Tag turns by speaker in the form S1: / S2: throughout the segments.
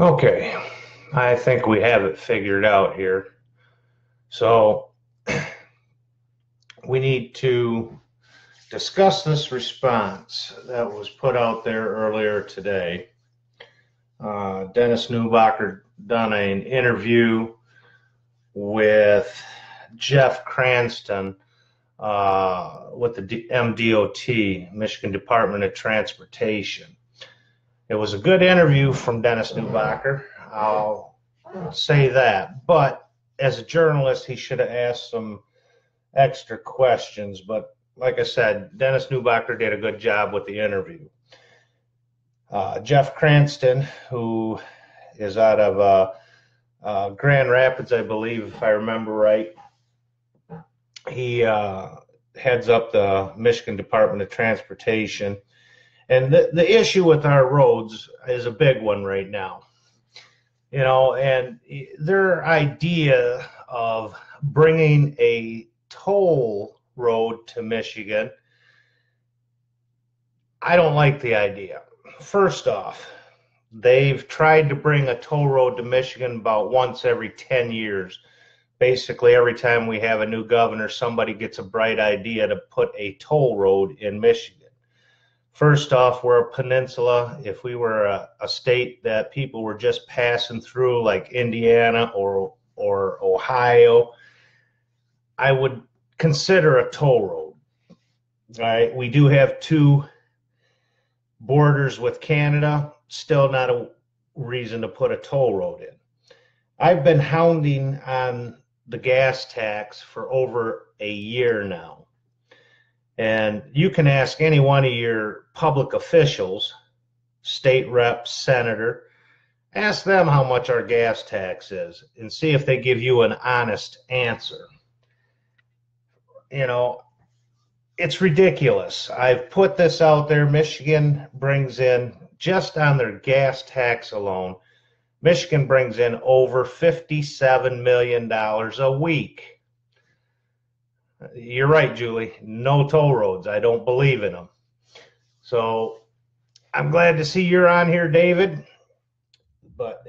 S1: Okay, I think we have it figured out here. So we need to discuss this response that was put out there earlier today. Dennis Neubacher done an interview with Jeff Cranston with the MDOT, Michigan Department of Transportation. It was a good interview from Dennis Neubacher. I'll say that. But as a journalist, he should have asked some extra questions. But like I said, Dennis Neubacher did a good job with the interview. Jeff Cranston, who is out of Grand Rapids, I believe, if I remember right, he heads up the Michigan Department of Transportation. And the issue with our roads is a big one right now. You know, and their idea of bringing a toll road to Michigan, I don't like the idea. First off, they've tried to bring a toll road to Michigan about once every 10 years. Basically, every time we have a new governor, somebody gets a bright idea to put a toll road in Michigan. First off, we're a peninsula. If we were a state that people were just passing through, like Indiana or Ohio, I would consider a toll road. All right, we do have two borders with Canada, still not a reason to put a toll road in. I've been hounding on the gas tax for over a year now. And you can ask any one of your public officials, state rep, senator, ask them how much our gas tax is and see if they give you an honest answer. You know, it's ridiculous. I've put this out there. Michigan brings in, just on their gas tax alone, Michigan brings in over $57 million a week. You're right, Julie. No toll roads. I don't believe in them. So I'm glad to see you're on here, David.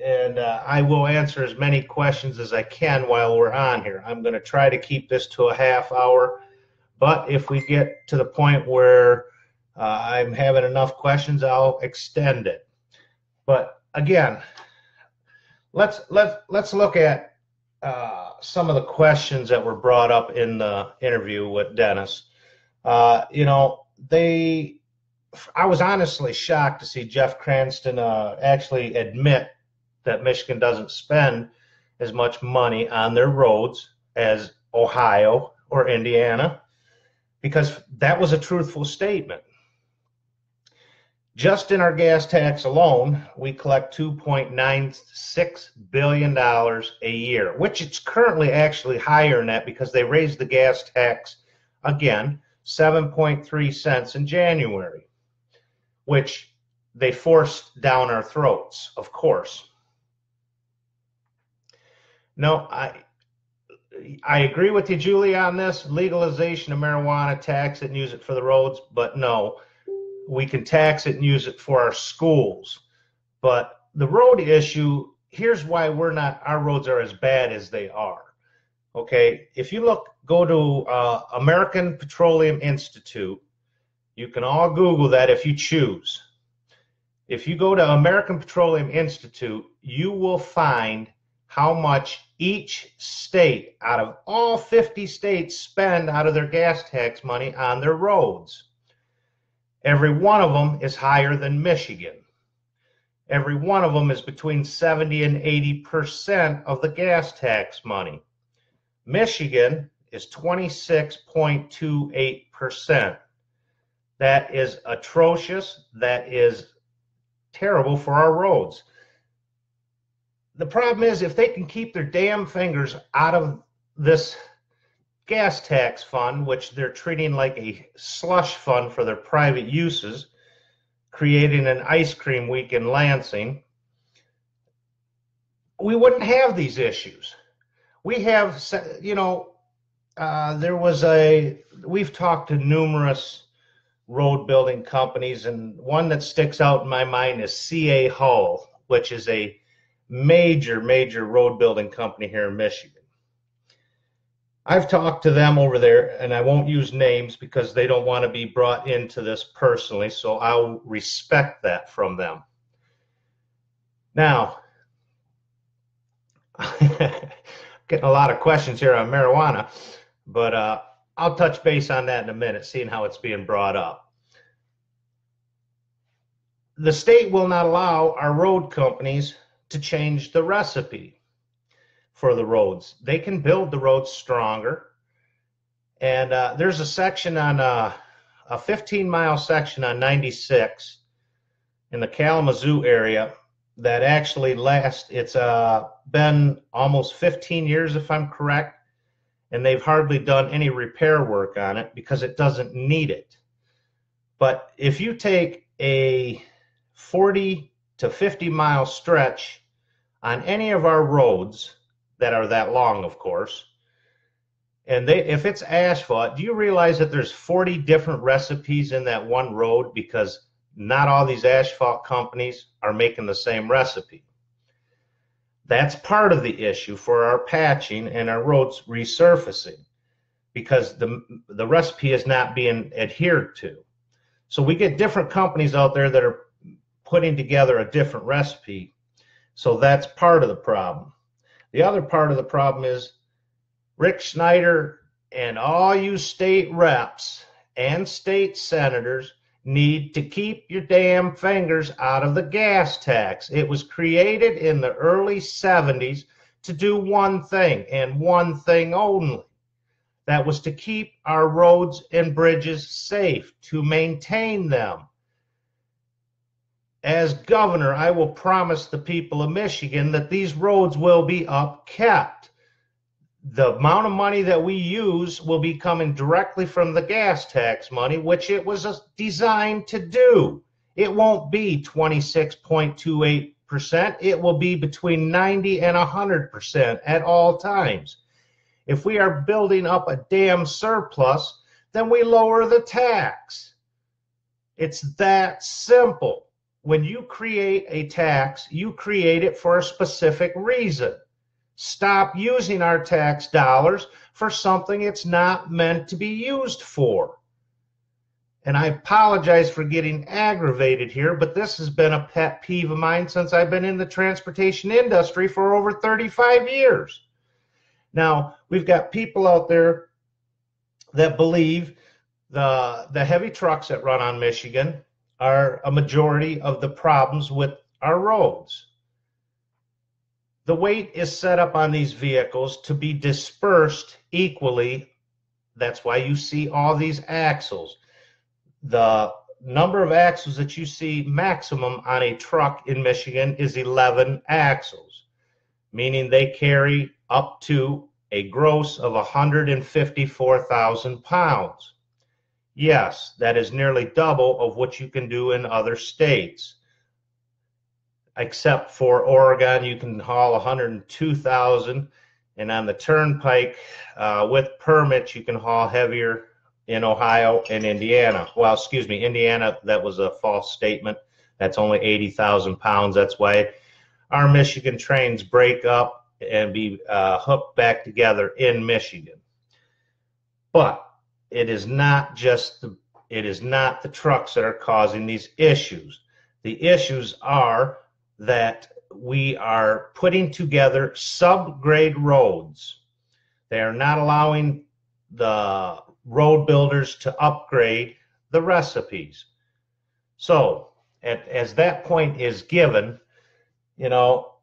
S1: And I will answer as many questions as I can while we're on here. I'm going to try to keep this to a half hour. But if we get to the point where I'm having enough questions, I'll extend it. But again, let's look at some of the questions that were brought up in the interview with Dennis. You know, I was honestly shocked to see Jeff Cranston actually admit that Michigan doesn't spend as much money on their roads as Ohio or Indiana, because that was a truthful statement. Just in our gas tax alone, we collect $2.96 billion a year, which it's currently actually higher than that because they raised the gas tax again, 7.3 cents in January, which they forced down our throats, of course. No, I agree with you, Julie, on this. Legalization of marijuana, tax it and use it for the roads, but no. We can tax it and use it for our schools. But the road issue, here's why our roads are as bad as they are. Okay, if you go to American Petroleum Institute, you can all Google that if you choose. If you go to American Petroleum Institute, you will find how much each state out of all 50 states spend out of their gas tax money on their roads. Every one of them is higher than Michigan. Every one of them is between 70 and 80% of the gas tax money. Michigan is 26.28%. That is atrocious. That is terrible for our roads. The problem is, if they can keep their damn fingers out of this gas tax fund, which they're treating like a slush fund for their private uses, creating an ice cream week in Lansing, we wouldn't have these issues. We have, you know, we've talked to numerous road building companies, and one that sticks out in my mind is CA Hull, which is a major road building company here in Michigan. I've talked to them over there, and I won't use names because they don't want to be brought into this personally, so I'll respect that from them. Now, getting a lot of questions here on marijuana, but I'll touch base on that in a minute, seeing how it's being brought up. The state will not allow our road companies to change the recipe for the roads. They can build the roads stronger. And there's a section on a 15-mile section on 96 in the Kalamazoo area that actually it's been almost 15 years, if I'm correct, and they've hardly done any repair work on it because it doesn't need it. But if you take a 40 to 50-mile stretch on any of our roads that are that long, of course, and if it's asphalt, do you realize that there's 40 different recipes in that one road because not all these asphalt companies are making the same recipe? That's part of the issue for our patching and our roads resurfacing, because the recipe is not being adhered to. So we get different companies out there that are putting together a different recipe. So that's part of the problem. The other part of the problem is Rick Schneider and all you state reps and state senators need to keep your damn fingers out of the gas tax. It was created in the early 70s to do one thing and one thing only. That was to keep our roads and bridges safe, to maintain them. As governor, I will promise the people of Michigan that these roads will be upkept. The amount of money that we use will be coming directly from the gas tax money, which it was designed to do. It won't be 26.28%. It will be between 90 and 100% at all times. If we are building up a damn surplus, then we lower the tax. It's that simple. When you create a tax, you create it for a specific reason. Stop using our tax dollars for something it's not meant to be used for. And I apologize for getting aggravated here, but this has been a pet peeve of mine since I've been in the transportation industry for over 35 years. Now, we've got people out there that believe the heavy trucks that run on Michigan are a majority of the problems with our roads. The weight is set up on these vehicles to be dispersed equally. That's why you see all these axles. The number of axles that you see maximum on a truck in Michigan is 11 axles, meaning they carry up to a gross of 154,000 pounds. Yes, that is nearly double of what you can do in other states. Except for Oregon, you can haul 102,000, and on the turnpike with permits, you can haul heavier in Ohio and Indiana. Well, excuse me, Indiana, that was a false statement. That's only 80,000 pounds. That's why our Michigan trains break up and be hooked back together in Michigan. But it is not the trucks that are causing these issues. The issues are that we are putting together subgrade roads. They are not allowing the road builders to upgrade the recipes. So, as that point is given, you know,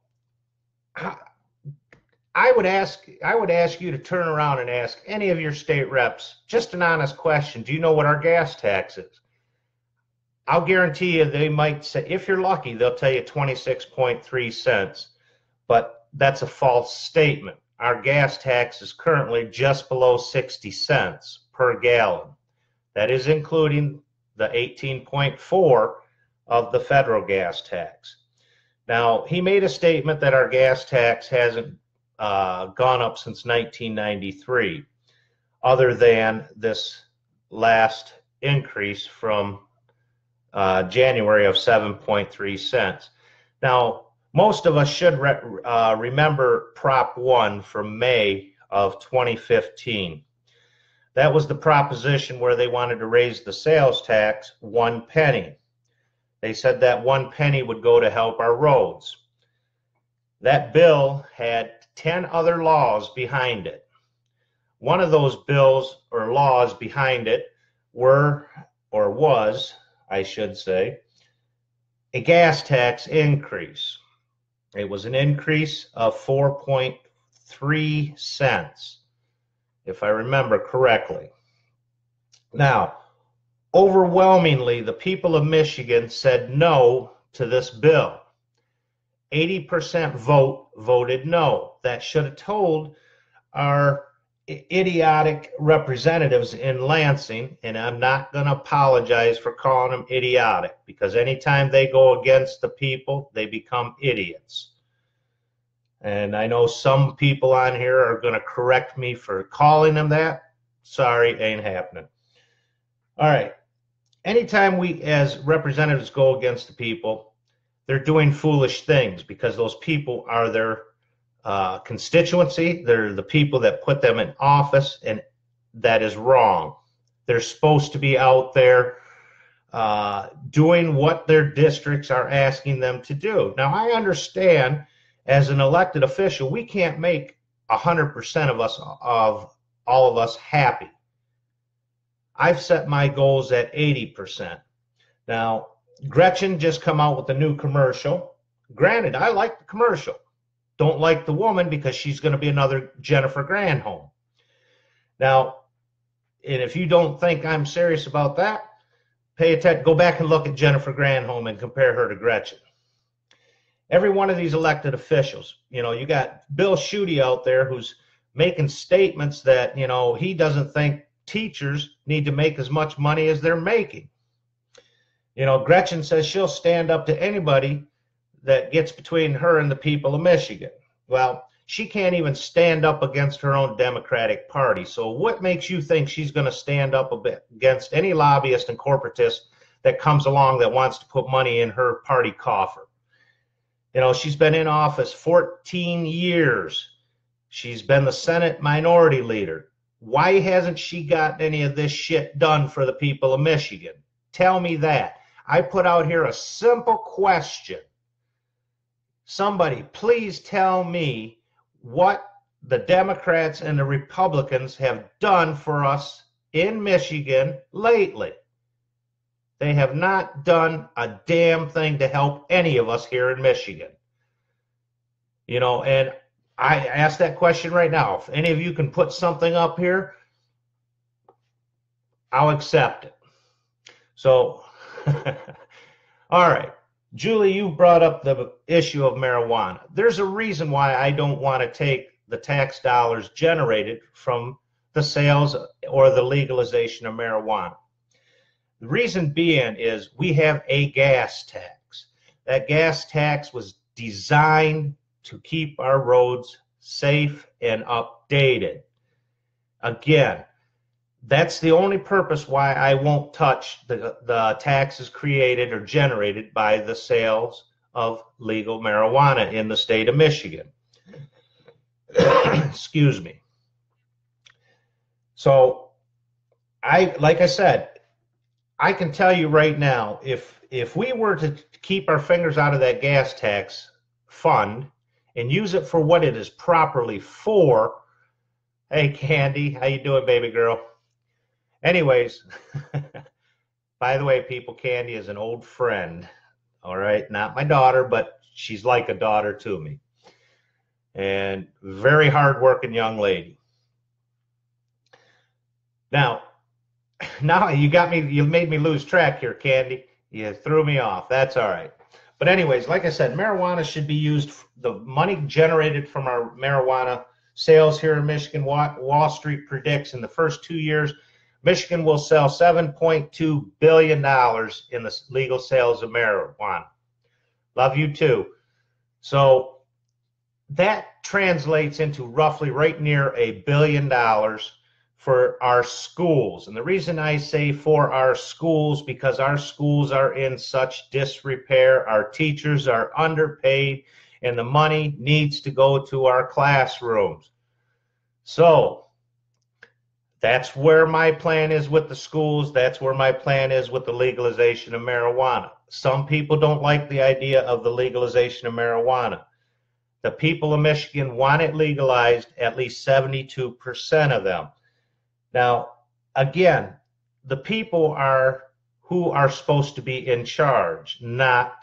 S1: I would ask you to turn around and ask any of your state reps just an honest question. Do you know what our gas tax is? I'll guarantee you they might say, if you're lucky, they'll tell you 26.3 cents. But that's a false statement. Our gas tax is currently just below 60 cents per gallon. That is including the 18.4 of the federal gas tax. Now, he made a statement that our gas tax hasn't gone up since 1993, other than this last increase from January of 7.3 cents. Now, Most of us should remember Prop 1 from May of 2015. That was the proposition where they wanted to raise the sales tax 1 penny. They said that 1 penny would go to help our roads. That bill had 10 other laws behind it. One of those bills or laws behind it was, I should say, a gas tax increase. It was an increase of 4.3 cents, if I remember correctly. Now, overwhelmingly, the people of Michigan said no to this bill. 80% voted no. That should have told our idiotic representatives in Lansing, and I'm not going to apologize for calling them idiotic, because anytime they go against the people, they become idiots. And I know some people on here are going to correct me for calling them that. Sorry, ain't happening. All right. Anytime we as representatives go against the people, they're doing foolish things, because those people are their constituency. They're the people that put them in office, and that is wrong. They're supposed to be out there doing what their districts are asking them to do. Now, I understand as an elected official, we can't make 100% of all of us happy. I've set my goals at 80%. Now, Gretchen just come out with a new commercial. Granted, I like the commercial. Don't like the woman, because she's going to be another Jennifer Granholm. Now, and if you don't think I'm serious about that, pay attention. Go back and look at Jennifer Granholm and compare her to Gretchen. Every one of these elected officials, you got Bill Schuette out there who's making statements that, he doesn't think teachers need to make as much money as they're making. Gretchen says she'll stand up to anybody that gets between her and the people of Michigan. Well, she can't even stand up against her own Democratic Party. So what makes you think she's going to stand up against any lobbyist and corporatist that comes along that wants to put money in her party coffer? She's been in office 14 years. She's been the Senate minority leader. Why hasn't she gotten any of this shit done for the people of Michigan? Tell me that. I put out here a simple question. Somebody, please tell me what the Democrats and the Republicans have done for us in Michigan lately. They have not done a damn thing to help any of us here in Michigan. And I ask that question right now. If any of you can put something up here, I'll accept it. So, all right. Julie, you brought up the issue of marijuana. There's a reason why I don't want to take the tax dollars generated from the sales or the legalization of marijuana. The reason being is we have a gas tax. That gas tax was designed to keep our roads safe and updated. Again, that's the only purpose why I won't touch the taxes created or generated by the sales of legal marijuana in the state of Michigan. Excuse me. So, like I said, I can tell you right now, if we were to keep our fingers out of that gas tax fund and use it for what it is properly for, hey, Candy, how you doing, baby girl? Anyways, by the way, people, Candy is an old friend, all right? Not my daughter, but she's like a daughter to me. And very hardworking young lady. Now you made me lose track here, Candy. You threw me off. That's all right. But anyways, like I said, marijuana should be used, the money generated from our marijuana sales here in Michigan. Wall Street predicts in the first 2 years, Michigan will sell $7.2 billion in the legal sales of marijuana. Love you too. So that translates into roughly right near $1 billion for our schools. And the reason I say for our schools, because our schools are in such disrepair, our teachers are underpaid, and the money needs to go to our classrooms. So that's where my plan is with the schools. That's where my plan is with the legalization of marijuana. Some people don't like the idea of the legalization of marijuana. The people of Michigan want it legalized, at least 72% of them. Now, again, the people are who are supposed to be in charge, not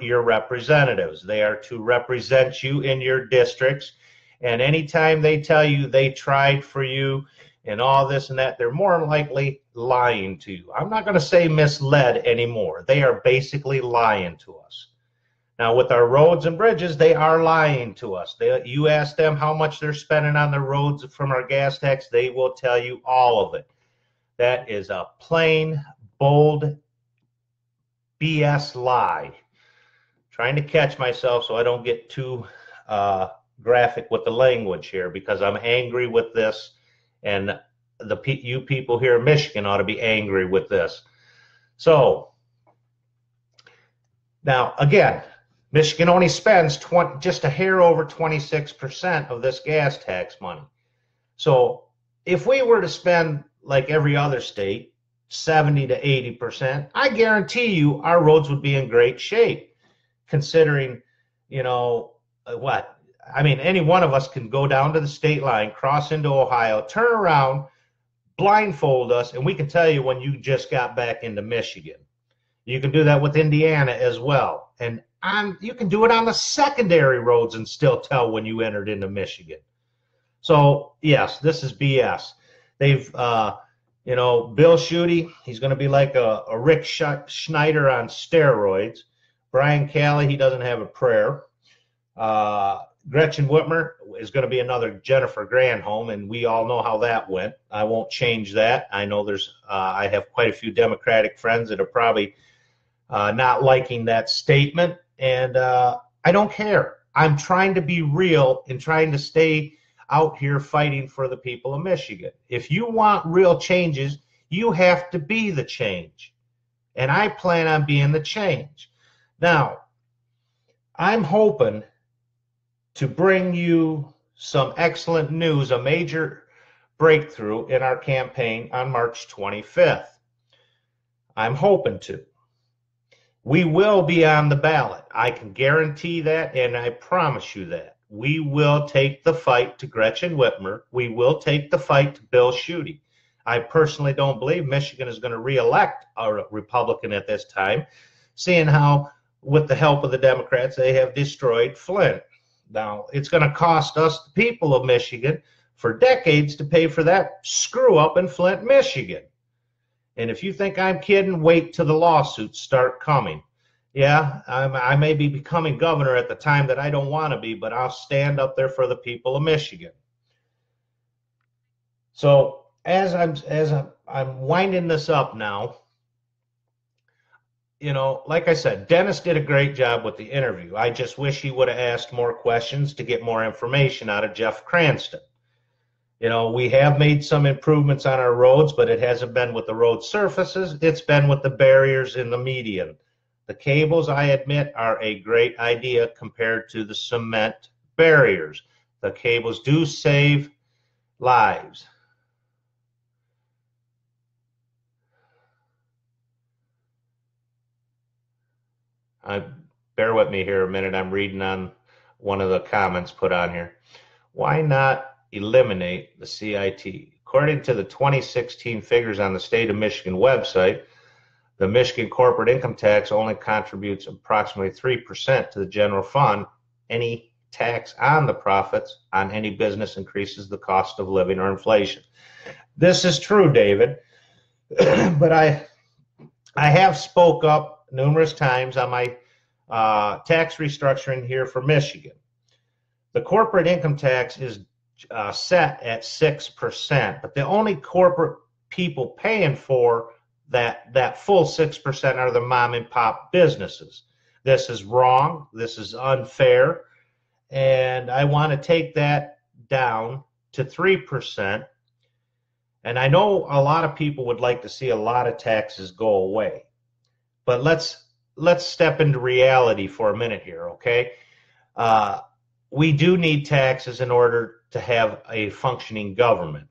S1: your representatives. They are to represent you in your districts. And anytime they tell you they tried for you and all this and that, they're more likely lying to you. I'm not going to say misled anymore. They are basically lying to us. Now, with our roads and bridges, they are lying to us. You ask them how much they're spending on the roads from our gas tax, they will tell you all of it. That is a plain, bold BS lie. Trying to catch myself so I don't get too graphic with the language here, because I'm angry with this, and you people here in Michigan ought to be angry with this. So, now, again, Michigan only spends just a hair over 26% of this gas tax money. So if we were to spend, like every other state, 70 to 80%, I guarantee you our roads would be in great shape, considering, you know, what? I mean, any one of us can go down to the state line, cross into Ohio, turn around, blindfold us, and we can tell you when you just got back into Michigan. You can do that with Indiana as well. And you can do it on the secondary roads and still tell when you entered into Michigan. So, yes, this is BS. They've, you know, Bill Schuette, he's going to be like a Rick Schneider on steroids. Brian Calley, he doesn't have a prayer. Gretchen Whitmer is going to be another Jennifer Granholm, and we all know how that went. I won't change that. I know I have quite a few Democratic friends that are probably not liking that statement, and I don't care. I'm trying to be real and trying to stay out here fighting for the people of Michigan. If you want real changes, you have to be the change, and I plan on being the change. Now, I'm hoping to bring you some excellent news, a major breakthrough in our campaign on March 25th. I'm hoping to. We will be on the ballot. I can guarantee that, and I promise you that. We will take the fight to Gretchen Whitmer. We will take the fight to Bill Schuette. I personally don't believe Michigan is going to reelect a Republican at this time, seeing how, with the help of the Democrats, they have destroyed Flint. Now, it's going to cost us, the people of Michigan, for decades to pay for that screw up in Flint, Michigan. And if you think I'm kidding, wait till the lawsuits start coming. Yeah, I may be becoming governor at the time that I don't want to be, but I'll stand up there for the people of Michigan. So as I'm winding this up now, you know, like I said, Dennis did a great job with the interview. I just wish he would have asked more questions to get more information out of Jeff Cranston. You know, we have made some improvements on our roads, but it hasn't been with the road surfaces. It's been with the barriers in the median. The cables, I admit, are a great idea compared to the cement barriers. The cables do save lives. Bear with me here a minute. I'm reading on one of the comments put on here. Why not eliminate the CIT? According to the 2016 figures on the State of Michigan website, the Michigan corporate income tax only contributes approximately 3% to the general fund. Any tax on the profits on any business increases the cost of living or inflation. This is true, David, but I have spoke up numerous times on my tax restructuring here for Michigan. The corporate income tax is set at 6%, but the only corporate people paying for that full 6% are the mom and pop businesses. This is wrong. This is unfair. And I want to take that down to 3%. And I know a lot of people would like to see a lot of taxes go away, but let's step into reality for a minute here, okay? Uh, we do need taxes in order to have a functioning government.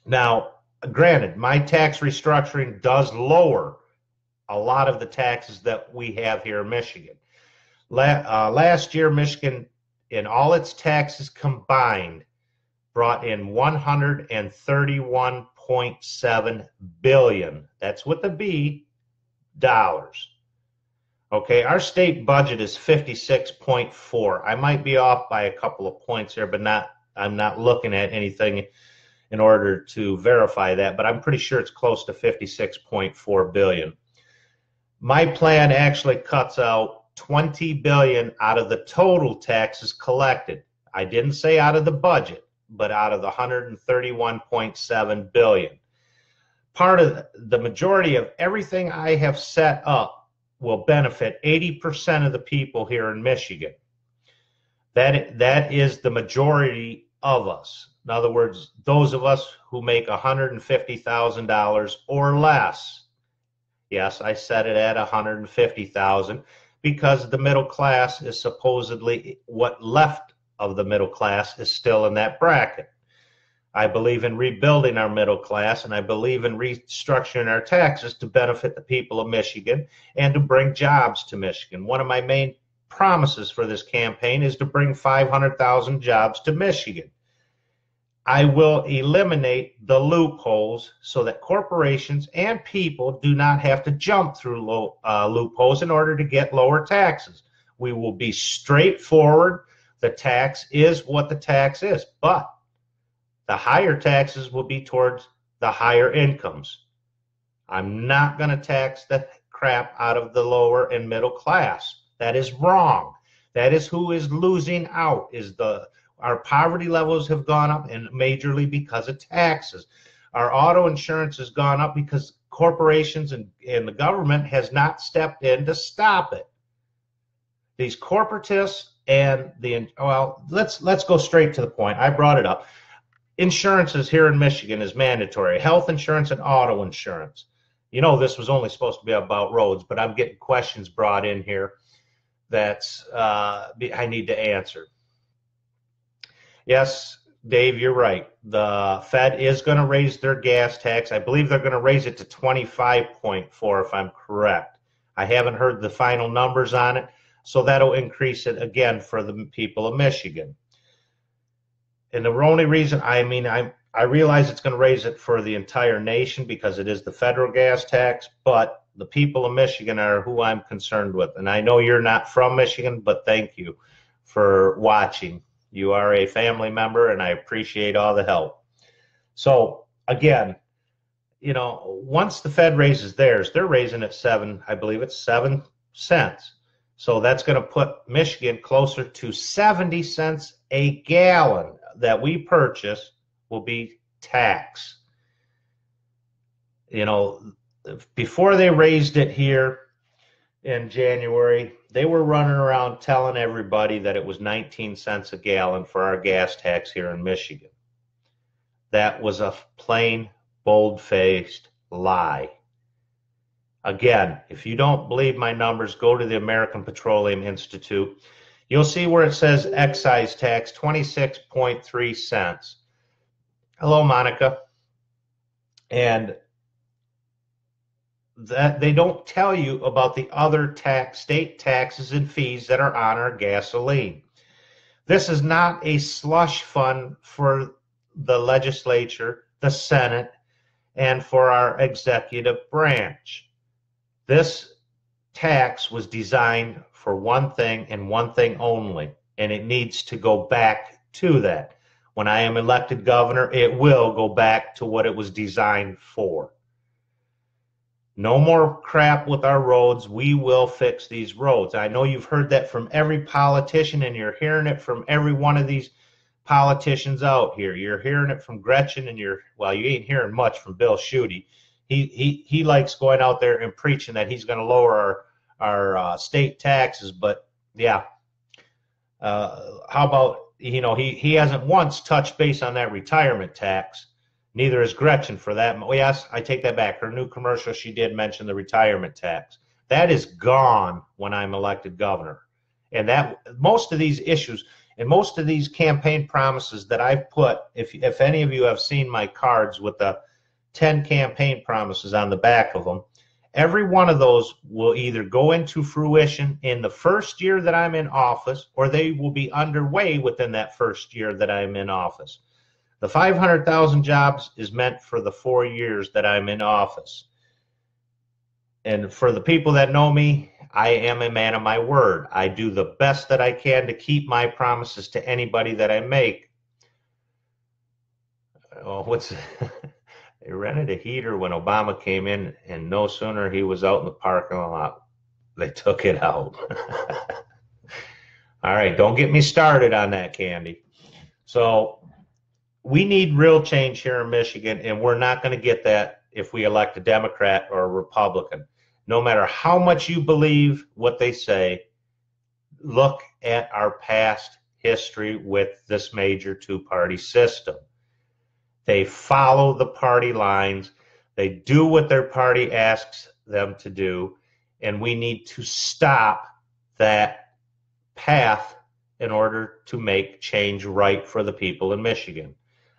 S1: Now, granted, my tax restructuring does lower a lot of the taxes that we have here in Michigan. Last year, Michigan, in all its taxes combined, brought in $131.7 billion. That's with a B, dollars. Okay, our state budget is 56.4. I might be off by a couple of points here, but I'm not looking at anything in order to verify that, but I'm pretty sure it's close to 56.4 billion. My plan actually cuts out 20 billion out of the total taxes collected. I didn't say out of the budget, but out of the 131.7 billion. Part of the majority of everything I have set up will benefit 80% of the people here in Michigan. That is the majority of us. In other words, those of us who make $150,000 or less. Yes, I set it at $150,000 because the middle class is supposedly what left of the middle class is still in that bracket. I believe in rebuilding our middle class, and I believe in restructuring our taxes to benefit the people of Michigan and to bring jobs to Michigan. One of my main promises for this campaign is to bring 500,000 jobs to Michigan. I will eliminate the loopholes so that corporations and people do not have to jump through loopholes in order to get lower taxes. We will be straightforward. The tax is what the tax is, but the higher taxes will be towards the higher incomes. I'm not going to tax the crap out of the lower and middle class. That is wrong. That is who is losing out. Our poverty levels have gone up, and majorly because of taxes. Our auto insurance has gone up because corporations and the government has not stepped in to stop it. These corporatists and let's go straight to the point. I brought it up. Insurances here in Michigan is mandatory. Health insurance and auto insurance. You know, this was only supposed to be about roads, but I'm getting questions brought in here that I need to answer. Yes, Dave, you're right. The Fed is going to raise their gas tax. I believe they're going to raise it to 25.4 if I'm correct. I haven't heard the final numbers on it, so that'll increase it again for the people of Michigan. And the only reason, I realize it's going to raise it for the entire nation because it is the federal gas tax, but the people of Michigan are who I'm concerned with. And I know you're not from Michigan, but thank you for watching. You are a family member, and I appreciate all the help. So again, you know, once the Fed raises theirs, they're raising it I believe it's 7 cents. So that's going to put Michigan closer to 70 cents a gallon that we purchase will be taxed. You know, before they raised it here in January, they were running around telling everybody that it was 19 cents a gallon for our gas tax here in Michigan. That was a plain, bold-faced lie. Again, if you don't believe my numbers, go to the American Petroleum Institute. You'll see where it says excise tax, 26.3 cents. Hello, Monica. And that they don't tell you about the other state taxes and fees that are on our gasoline. This is not a slush fund for the legislature, the Senate, and for our executive branch. This tax was designed for one thing and one thing only, and it needs to go back to that. When I am elected governor, it will go back to what it was designed for. No more crap with our roads. We will fix these roads. I know you've heard that from every politician, and you're hearing it from every one of these politicians out here. You're hearing it from Gretchen, and you ain't hearing much from Bill Schuette. He likes going out there and preaching that he's going to lower our state taxes. But yeah, how about, you know, he hasn't once touched base on that retirement tax. Neither is Gretchen for that. Oh, yes, I take that back. Her new commercial, she did mention the retirement tax. That is gone when I'm elected governor. And that most of these issues and most of these campaign promises that I've put, if any of you have seen my cards with the 10 campaign promises on the back of them, every one of those will either go into fruition in the first year that I'm in office, or they will be underway within that first year that I'm in office. The 500,000 jobs is meant for the 4 years that I'm in office. And for the people that know me, I am a man of my word. I do the best that I can to keep my promises to anybody that I make. Oh, they rented a heater when Obama came in, and no sooner he was out in the parking lot, they took it out. All right, don't get me started on that, Candy. So we need real change here in Michigan, and we're not going to get that if we elect a Democrat or a Republican. No matter how much you believe what they say, look at our past history with this major two-party system. They follow the party lines. They do what their party asks them to do, and we need to stop that path in order to make change right for the people in Michigan.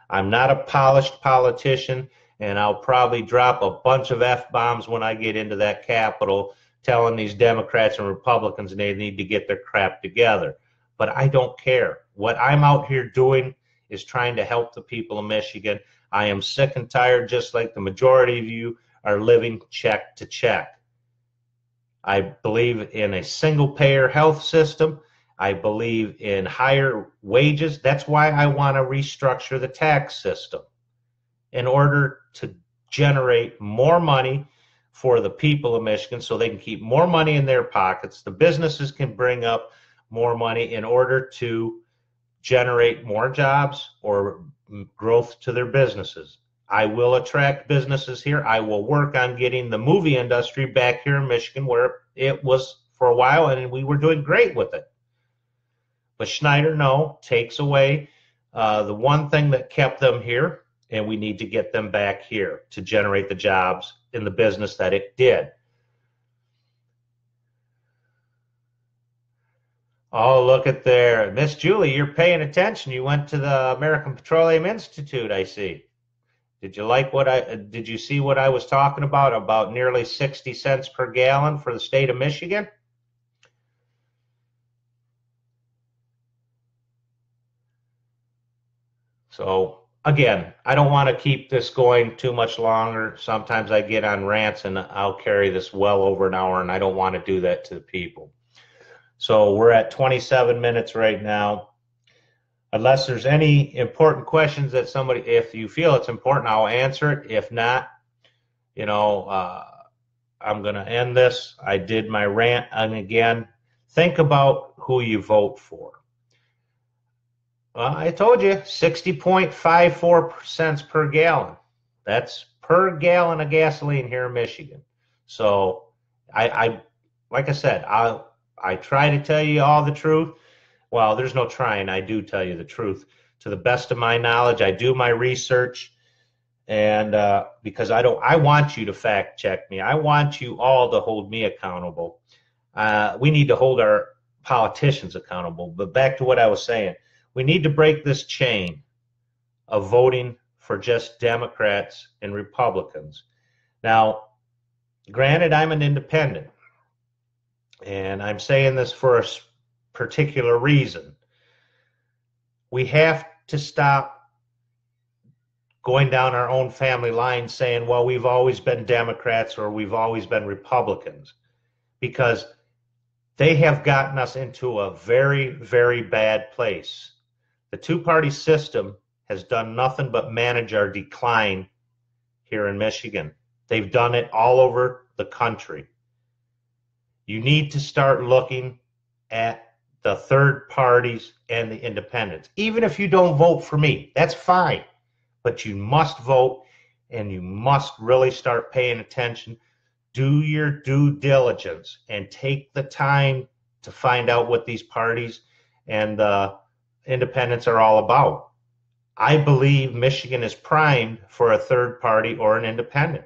S1: I'm not a polished politician, and I'll probably drop a bunch of F-bombs when I get into that Capitol telling these Democrats and Republicans they need to get their crap together. But I don't care. What I'm out here doing is trying to help the people of Michigan. I am sick and tired, just like the majority of you are living check to check. I believe in a single-payer health system. I believe in higher wages. That's why I want to restructure the tax system in order to generate more money for the people of Michigan so they can keep more money in their pockets. The businesses can bring up more money in order to generate more jobs or growth to their businesses. I will attract businesses here. I will work on getting the movie industry back here in Michigan where it was for a while, and we were doing great with it. But Schneider, takes away the one thing that kept them here, and we need to get them back here to generate the jobs in the business that it did. Oh, look at there. Miss Julie, you're paying attention. You went to the American Petroleum Institute, I see. Did you see what I was talking about nearly 60 cents per gallon for the state of Michigan? So again, I don't want to keep this going too much longer. Sometimes I get on rants and I'll carry this well over an hour, and I don't want to do that to the people. So we're at 27 minutes right now. Unless there's any important questions that somebody, if you feel it's important, I'll answer it. If not, I'm going to end this. I did my rant. And again, think about who you vote for. Well, I told you, 60.54 cents per gallon. That's per gallon of gasoline here in Michigan. So like I said, I try to tell you all the truth. Well, there's no trying. I do tell you the truth. To the best of my knowledge, I do my research. And because I want you to fact check me. I want you all to hold me accountable. We need to hold our politicians accountable. But back to what I was saying. We need to break this chain of voting for just Democrats and Republicans. Now, granted, I'm an independent, and I'm saying this for a particular reason. We have to stop going down our own family line saying, well, we've always been Democrats or we've always been Republicans, because they have gotten us into a very, very bad place. The two-party system has done nothing but manage our decline here in Michigan. They've done it all over the country. You need to start looking at the third parties and the independents. Even if you don't vote for me, that's fine. But you must vote, and you must really start paying attention. Do your due diligence and take the time to find out what these parties and the independents are all about. I believe Michigan is primed for a third party or an independent.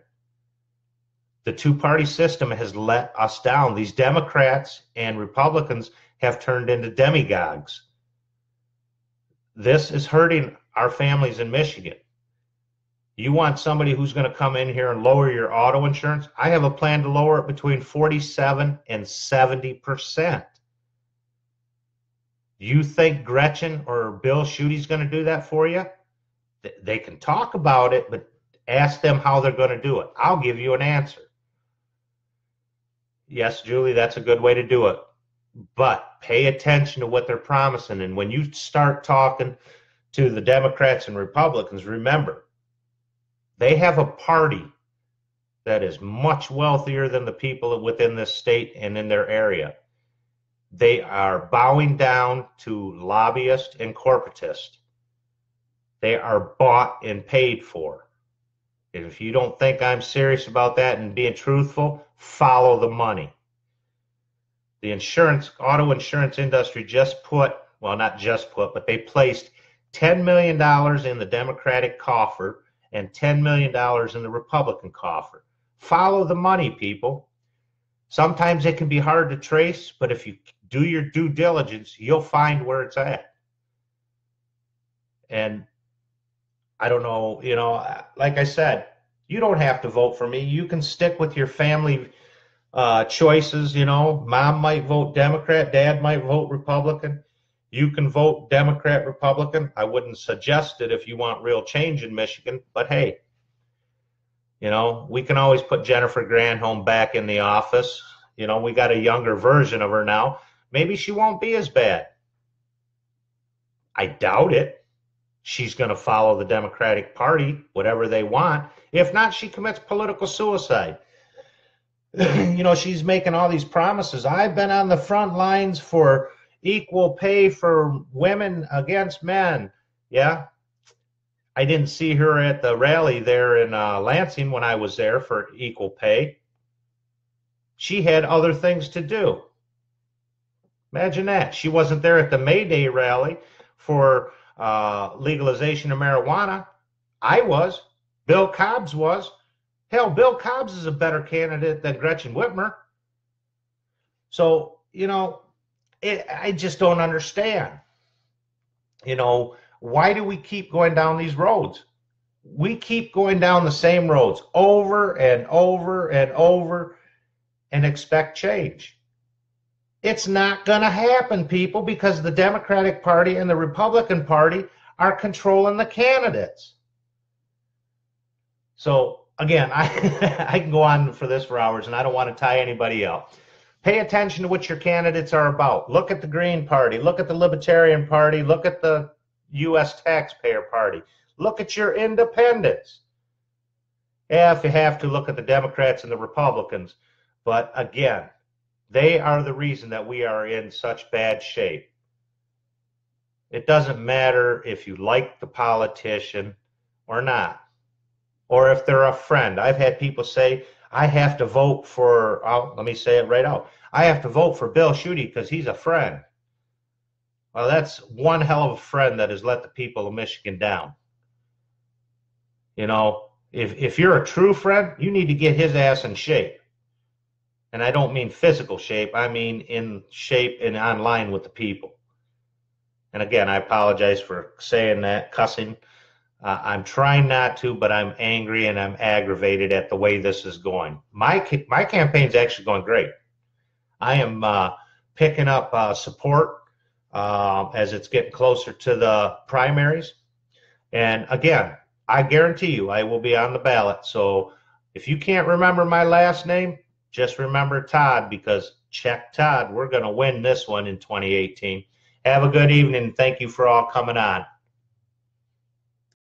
S1: The two-party system has let us down. These Democrats and Republicans have turned into demagogues. This is hurting our families in Michigan. You want somebody who's going to come in here and lower your auto insurance? I have a plan to lower it between 47 and 70%. You think Gretchen or Bill Schuette's going to do that for you? They can talk about it, but ask them how they're going to do it. I'll give you an answer. Yes, Julie, that's a good way to do it. But pay attention to what they're promising. And when you start talking to the Democrats and Republicans, remember, they have a party that is much wealthier than the people within this state and in their area. They are bowing down to lobbyists and corporatists. They are bought and paid for. And if you don't think I'm serious about that and being truthful, follow the money. The auto insurance industry just put, well, not just put, but they placed $10 million in the Democratic coffer and $10 million in the Republican coffer. Follow the money, people. Sometimes it can be hard to trace, but if you do your due diligence, you'll find where it's at. And I don't know, like I said, you don't have to vote for me. You can stick with your family choices. Mom might vote Democrat, dad might vote Republican. You can vote Democrat, Republican. I wouldn't suggest it if you want real change in Michigan, but hey, we can always put Jennifer Granholm back in the office. We got a younger version of her now. Maybe she won't be as bad. I doubt it. She's going to follow the Democratic Party, whatever they want. If not, she commits political suicide. She's making all these promises. I've been on the front lines for equal pay for women against men. Yeah. I didn't see her at the rally there in Lansing when I was there for equal pay. She had other things to do. Imagine that. She wasn't there at the May Day rally for legalization of marijuana. I was. Bill Cobbs was. Hell, Bill Cobbs is a better candidate than Gretchen Whitmer. So, I just don't understand. Why do we keep going down these roads? We keep going down the same roads over and over and over and expect change. It's not going to happen, people, because the Democratic Party and the Republican Party are controlling the candidates. So, again, I can go on for this for hours, and I don't want to tie anybody up. Pay attention to what your candidates are about. Look at the Green Party. Look at the Libertarian Party. Look at the U.S. Taxpayer Party. Look at your independents. Yeah, if you have to, look at the Democrats and the Republicans. But, again, they are the reason that we are in such bad shape. It doesn't matter if you like the politician or not, or if they're a friend. I've had people say, I have to vote for, let me say it right out, I have to vote for Bill Schuette because he's a friend. Well, that's one hell of a friend that has let the people of Michigan down. If you're a true friend, you need to get his ass in shape. And I don't mean physical shape. I mean in shape and online with the people. And again, I apologize for saying that, cussing. I'm trying not to, but I'm angry and I'm aggravated at the way this is going. My campaign's actually going great. I am picking up support as it's getting closer to the primaries. And again, I guarantee you I will be on the ballot. So if you can't remember my last name, just remember Todd, because check Todd. We're going to win this one in 2018. Have a good evening. Thank you for all coming on.